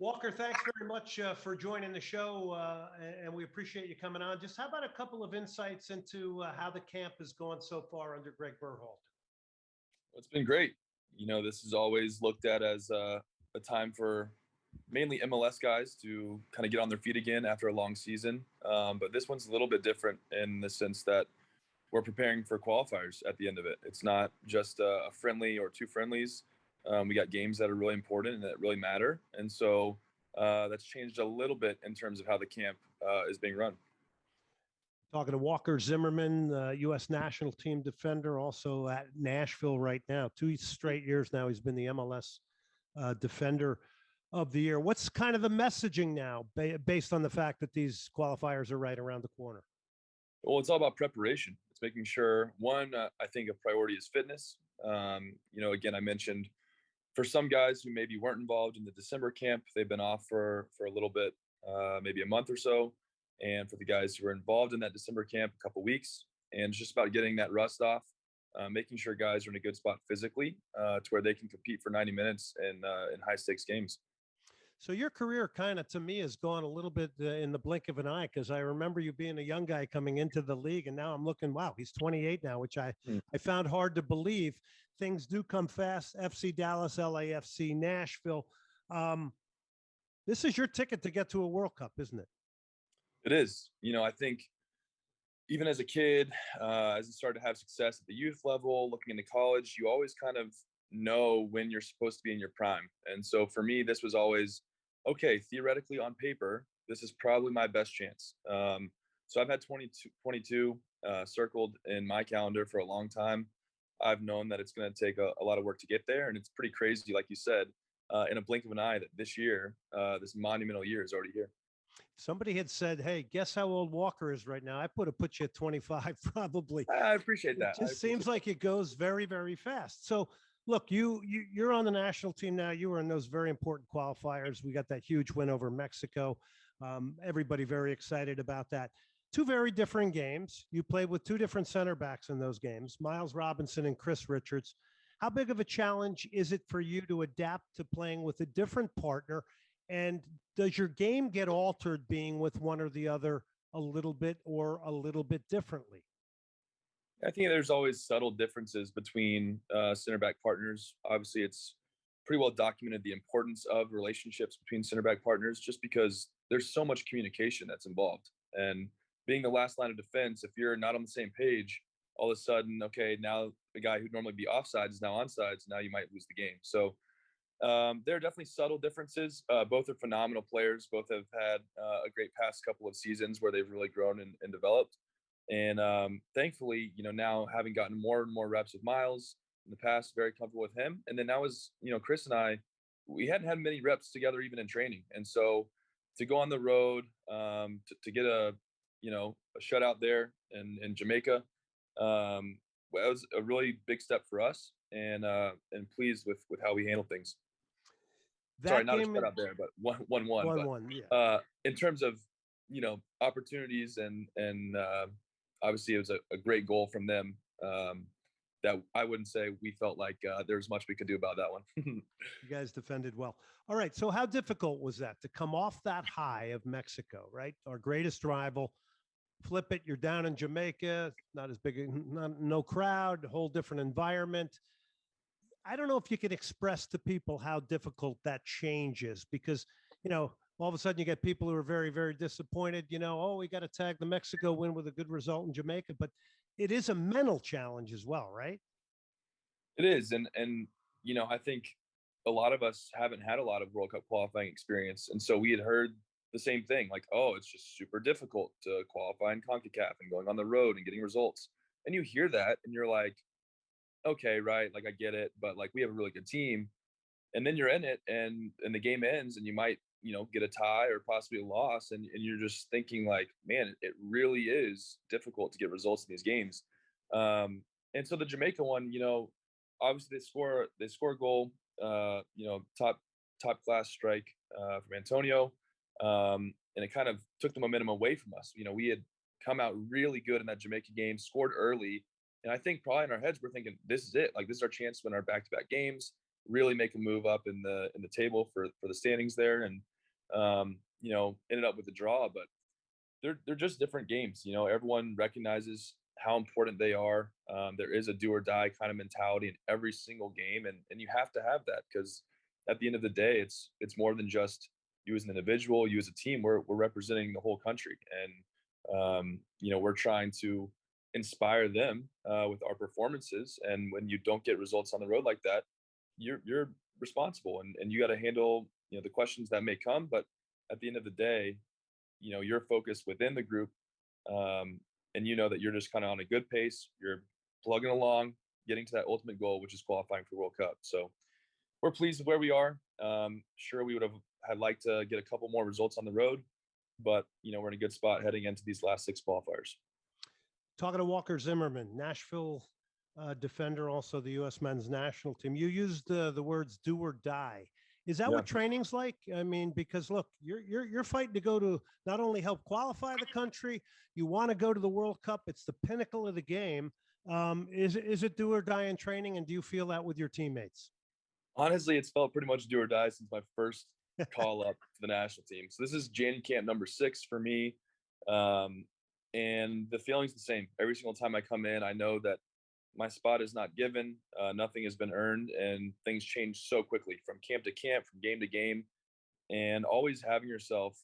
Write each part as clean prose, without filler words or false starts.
Walker, thanks very much for joining the show, and we appreciate you coming on. Just how about a couple of insights into how the camp has gone so far under Greg Berhalter? It's been great. This is always looked at as a time for mainly MLS guys to kind of get on their feet again after a long season. But this one's a little bit different in the sense that we're preparing for qualifiers at the end of it. It's not just a friendly or two friendlies. We got games that are really important and that really matter. And so that's changed a little bit in terms of how the camp is being run. Talking to Walker Zimmermann, U.S. national team defender, also at Nashville right now. 2 straight years now he's been the MLS defender of the year. What's kind of the messaging now based on the fact that these qualifiers are right around the corner? Well, it's all about preparation. It's making sure, one, I think a priority is fitness. Again, I mentioned for some guys who maybe weren't involved in the December camp, they've been off for a little bit, maybe a month or so. And for the guys who were involved in that December camp, a couple weeks. And it's just about getting that rust off, making sure guys are in a good spot physically to where they can compete for 90 minutes in high stakes games. So your career kind of, to me, has gone a little bit in the blink of an eye, because I remember you being a young guy coming into the league, and now I'm looking, wow, he's 28 now, which I found hard to believe. Things do come fast. FC Dallas, LAFC, Nashville. This is your ticket to get to a World Cup, isn't it? It is. I think even as a kid, as you start to have success at the youth level, looking into college, you always kind of know when you're supposed to be in your prime. And so for me, this was always, okay, theoretically on paper, this is probably my best chance. So I've had 22 circled in my calendar for a long time. I've known that it's going to take a lot of work to get there. And it's pretty crazy, like you said, in a blink of an eye, that this year, this monumental year is already here. Somebody had said, hey, guess how old Walker is right now? I put you at 25, probably. I appreciate that. It just seems like it goes very, very fast. So, look, you're on the national team now. You were in those very important qualifiers. We got that huge win over Mexico. Everybody very excited about that. Two very different games. You played with two different center backs in those games, Miles Robinson and Chris Richards. How big of a challenge is it for you to adapt to playing with a different partner? And does your game get altered being with one or the other a little bit or a little bit differently? I think there's always subtle differences between center back partners. Obviously, it's pretty well documented the importance of relationships between center back partners, just because there's so much communication that's involved. And being the last line of defense, if you're not on the same page, all of a sudden, okay, now the guy who'd normally be offsides is now onside. Now you might lose the game. So there are definitely subtle differences. Both are phenomenal players. Both have had a great past couple of seasons where they've really grown and developed. And thankfully, now having gotten more and more reps with Miles in the past, very comfortable with him. And then now as, Chris and I, we hadn't had many reps together even in training. And so to go on the road, to get a shutout there in Jamaica, it was a really big step for us, and pleased with how we handled things. Sorry, not a shutout there, but 1-1. 1-1, yeah. In terms of, opportunities and obviously it was a great goal from them, that I wouldn't say we felt like there was much we could do about that one. You guys defended well. All right. So how difficult was that to come off that high of Mexico, right? Our greatest rival, flip it. You're down in Jamaica, not as big, no crowd, whole different environment. I don't know if you could express to people how difficult that change is, because, all of a sudden you get people who are very, very disappointed, oh, we got to tag the Mexico win with a good result in Jamaica, but it is a mental challenge as well, right? It is. And I think a lot of us haven't had a lot of World Cup qualifying experience. And so we had heard the same thing, like, oh, it's just super difficult to qualify in CONCACAF and going on the road and getting results. And you hear that and you're like, okay, right. Like, I get it, but like, we have a really good team. And then you're in it and the game ends and you might, get a tie or possibly a loss. And you're just thinking like, man, it really is difficult to get results in these games. And so the Jamaica one, obviously they score a goal, top class strike from Antonio. And it kind of took the momentum away from us. We had come out really good in that Jamaica game, scored early. And I think probably in our heads, we're thinking, this is it. Like, this is our chance to win our back-to-back games, really make a move up in the table for the standings there. And ended up with a draw, but they're just different games. Everyone recognizes how important they are. There is a do or die kind of mentality in every single game, and you have to have that, because at the end of the day, it's more than just you as an individual, you as a team. We're representing the whole country, and we're trying to inspire them with our performances. And when you don't get results on the road like that, you're responsible, and you got to handle the questions that may come. But at the end of the day, you're focused within the group, and that you're just kind of on a good pace. You're plugging along, getting to that ultimate goal, which is qualifying for World Cup. So we're pleased with where we are. Sure, we would have had liked to get a couple more results on the road, but we're in a good spot heading into these last 6 qualifiers. Talking to Walker Zimmerman, Nashville defender, also the U.S. men's national team. You used the words "do or die." Is that what training's like? I mean, because look, you're fighting to go to not only help qualify the country, you want to go to the World Cup. It's the pinnacle of the game. Is it do or die in training, and do you feel that with your teammates? Honestly, it's felt pretty much do or die since my first call up to the national team. So this is January camp number 6 for me, and the feeling's the same every single time I come in. I know that my spot is not given. Nothing has been earned, and things change so quickly from camp to camp, from game to game. And always having yourself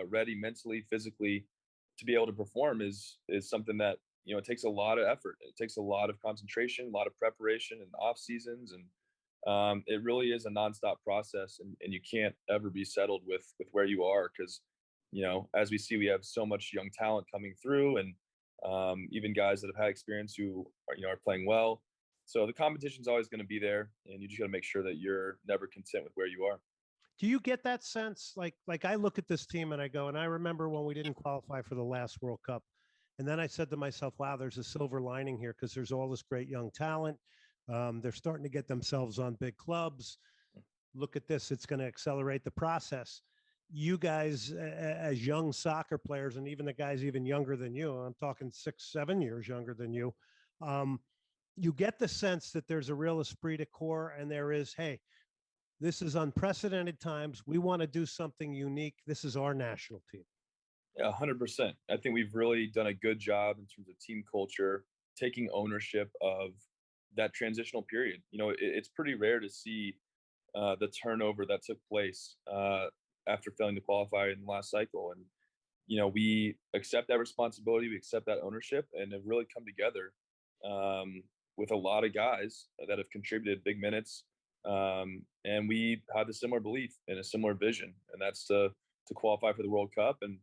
ready mentally, physically, to be able to perform is something that it takes a lot of effort. It takes a lot of concentration, a lot of preparation, and off seasons, and it really is a nonstop process. And you can't ever be settled with where you are, because as we see, we have so much young talent coming through, and even guys that have had experience who are playing well. So the competition's always going to be there, and you just got to make sure that you're never content with where you are. Do you get that sense? Like I look at this team and I go, and I remember when we didn't qualify for the last World Cup, and then I said to myself, wow, there's a silver lining here, because there's all this great young talent. They're starting to get themselves on big clubs. Look at this. It's going to accelerate the process. You guys, as young soccer players, and even the guys even younger than you, I'm talking 6-7 years younger than you, you get the sense that there's a real esprit de corps, and there is, hey, this is unprecedented times. We want to do something unique. This is our national team. Yeah, 100%. I think we've really done a good job in terms of team culture, taking ownership of that transitional period. It's pretty rare to see the turnover that took place after failing to qualify in the last cycle. And we accept that responsibility, we accept that ownership, and have really come together with a lot of guys that have contributed big minutes. And we have a similar belief and a similar vision, and that's to qualify for the World Cup. And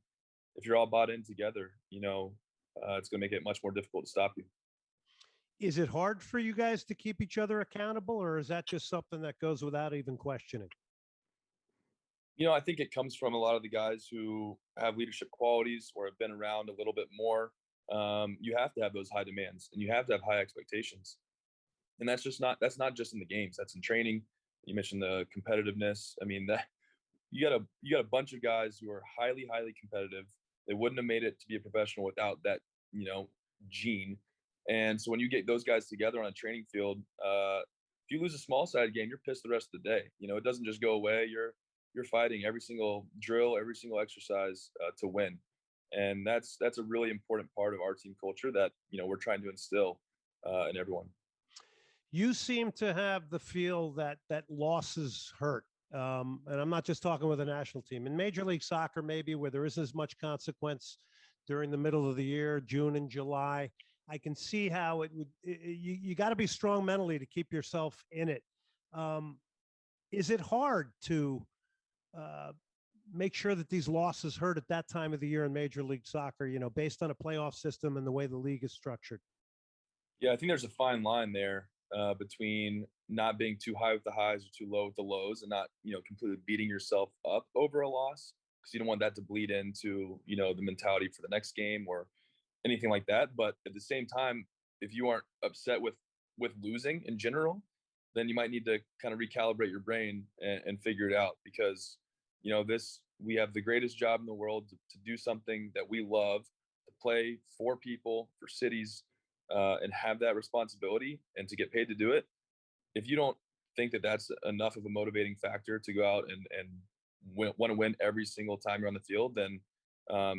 if you're all bought in together, it's going to make it much more difficult to stop you. Is it hard for you guys to keep each other accountable, or is that just something that goes without even questioning? I think it comes from a lot of the guys who have leadership qualities or have been around a little bit more. You have to have those high demands, and you have to have high expectations. And that's not just in the games. That's in training. You mentioned the competitiveness. I mean, that you got a bunch of guys who are highly, highly competitive. They wouldn't have made it to be a professional without that, gene. And so when you get those guys together on a training field, if you lose a small side game, you're pissed the rest of the day. It doesn't just go away. You're fighting every single drill, every single exercise to win. And that's a really important part of our team culture that, we're trying to instill in everyone. You seem to have the feel that losses hurt. And I'm not just talking with the national team. In Major League Soccer, maybe, where there isn't as much consequence during the middle of the year, June and July, I can see how you got to be strong mentally to keep yourself in it. Is it hard to make sure that these losses hurt at that time of the year in Major League Soccer, based on a playoff system and the way the league is structured? Yeah, I think there's a fine line there between not being too high with the highs or too low with the lows, and not, completely beating yourself up over a loss, because you don't want that to bleed into, the mentality for the next game or anything like that. But at the same time, if you aren't upset with losing in general, then you might need to kind of recalibrate your brain and figure it out, because we have the greatest job in the world to do something that we love, to play for people, for cities, and have that responsibility and to get paid to do it. If you don't think that that's enough of a motivating factor to go out and want to win every single time you're on the field, then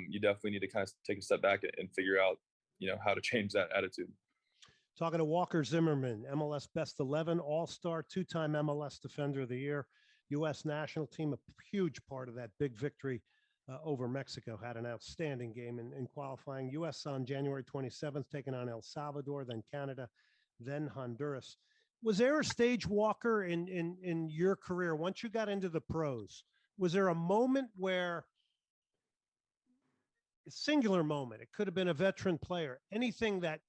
you definitely need to kind of take a step back and figure out, how to change that attitude. Talking to Walker Zimmerman, MLS Best 11 All-Star, two-time MLS Defender of the Year, U.S. national team, a huge part of that big victory over Mexico, had an outstanding game in qualifying. U.S. on January 27th, taking on El Salvador, then Canada, then Honduras. Was there a stage, Walker, in your career, once you got into the pros, was there a moment where, a singular moment, it could have been a veteran player, anything that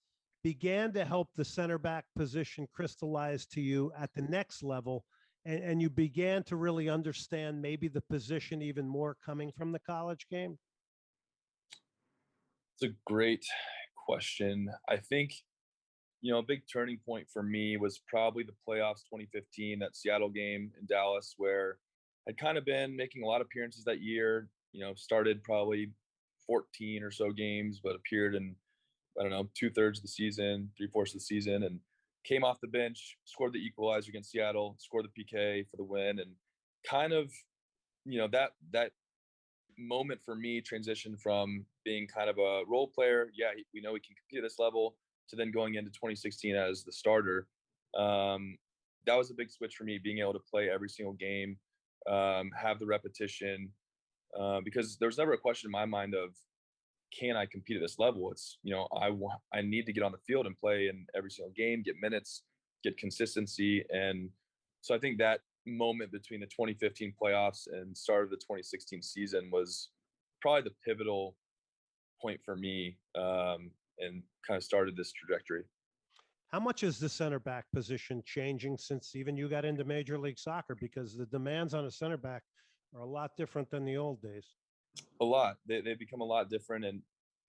began to help the center back position crystallize to you at the next level, and you began to really understand maybe the position even more coming from the college game? It's a great question. I think, a big turning point for me was probably the playoffs 2015, that Seattle game in Dallas, where I'd kind of been making a lot of appearances that year, started probably 14 or so games, but appeared in, I don't know, 2/3 of the season, 3/4 of the season, and came off the bench, scored the equalizer against Seattle, scored the PK for the win, and kind of, that moment for me transitioned from being kind of a role player. Yeah, we know we can compete at this level, to then going into 2016 as the starter. That was a big switch for me, being able to play every single game, have the repetition, because there was never a question in my mind of, can I compete at this level? It's, I need to get on the field and play in every single game, get minutes, get consistency. And so I think that moment between the 2015 playoffs and start of the 2016 season was probably the pivotal point for me, and kind of started this trajectory. How much is the center back position changing since even you got into Major League Soccer? Because the demands on a center back are a lot different than the old days. A lot. They've become a lot different, and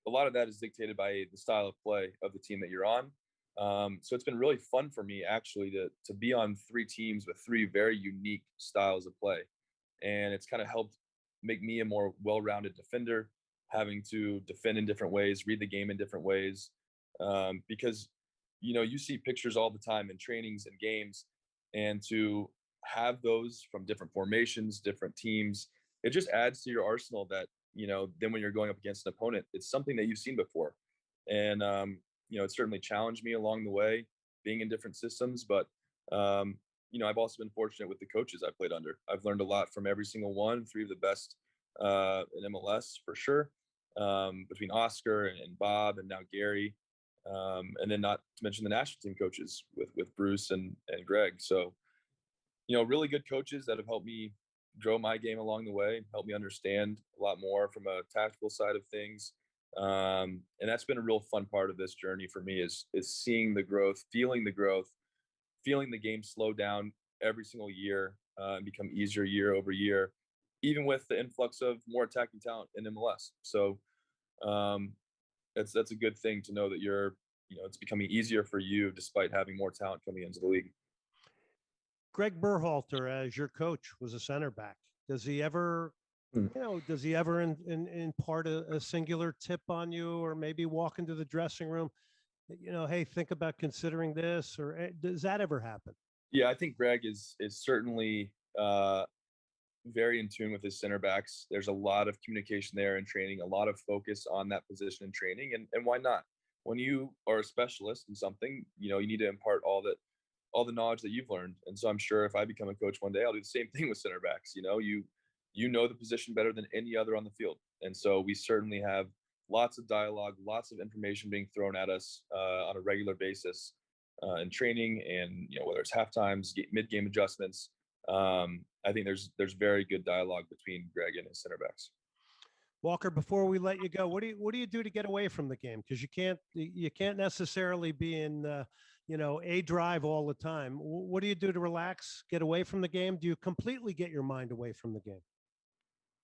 a lot of that is dictated by the style of play of the team that you're on. So it's been really fun for me, actually, to be on 3 teams with 3 very unique styles of play, and it's kind of helped make me a more well-rounded defender, having to defend in different ways, read the game in different ways, because you see pictures all the time in trainings and games, and to have those from different formations, different teams, it just adds to your arsenal that, then when you're going up against an opponent, it's something that you've seen before. And, it certainly challenged me along the way, being in different systems. But, I've also been fortunate with the coaches I played under. I've learned a lot from every single one, 3 of the best in MLS for sure, between Oscar and Bob and now Gary. And then not to mention the national team coaches with Bruce and Greg. So, really good coaches that have helped me grow my game along the way, helped me understand a lot more from a tactical side of things. And that's been a real fun part of this journey for me, is seeing the growth, feeling the game slow down every single year, and become easier year over year, even with the influx of more attacking talent in MLS. So that's a good thing to know that it's becoming easier for you despite having more talent coming into the league. Greg Berhalter, as your coach, was a center back. Does he ever, impart a singular tip on you, or maybe walk into the dressing room, hey, think about considering this, or does that ever happen? Yeah, I think Greg is certainly very in tune with his center backs. There's a lot of communication there in training, a lot of focus on that position in training, and why not? When you are a specialist in something, you need to impart all the knowledge that you've learned. And so I'm sure if I become a coach one day, I'll do the same thing with center backs. You know the position better than any other on the field. And so we certainly have lots of dialogue, lots of information being thrown at us on a regular basis in training, and whether it's half times, mid-game adjustments. I think there's very good dialogue between Greg and his center backs. Walker, before we let you go, what do you do to get away from the game? Because you can't necessarily be in a drive all the time. What do you do to relax, get away from the game? Do you completely get your mind away from the game?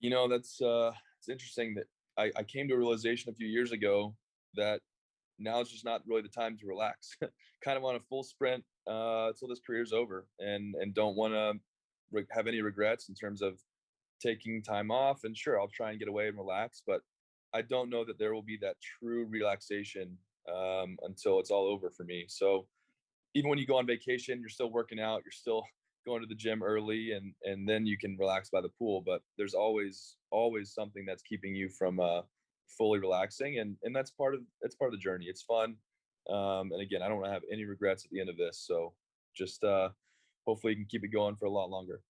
That's it's interesting that I came to a realization a few years ago that now it's just not really the time to relax. Kind of on a full sprint until this career's over, and don't want to have any regrets in terms of taking time off. And sure, I'll try and get away and relax, but I don't know that there will be that true relaxation until it's all over for me. So even when you go on vacation, you're still working out, you're still going to the gym early, and then you can relax by the pool. But there's always something that's keeping you from fully relaxing, and that's part of the journey. It's fun, and again, I don't want to have any regrets at the end of this. So just hopefully you can keep it going for a lot longer.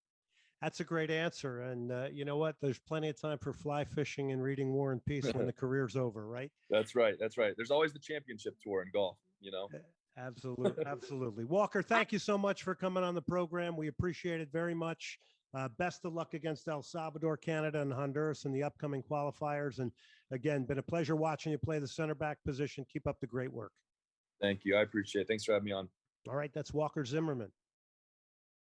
That's a great answer. And you know what? There's plenty of time for fly fishing and reading War and Peace when the career's over, right? That's right. That's right. There's always the championship tour in golf, you know? Absolutely. Absolutely. Walker, thank you so much for coming on the program. We appreciate it very much. Best of luck against El Salvador, Canada, and Honduras in the upcoming qualifiers. And again, been a pleasure watching you play the center back position. Keep up the great work. Thank you. I appreciate it. Thanks for having me on. All right. That's Walker Zimmerman.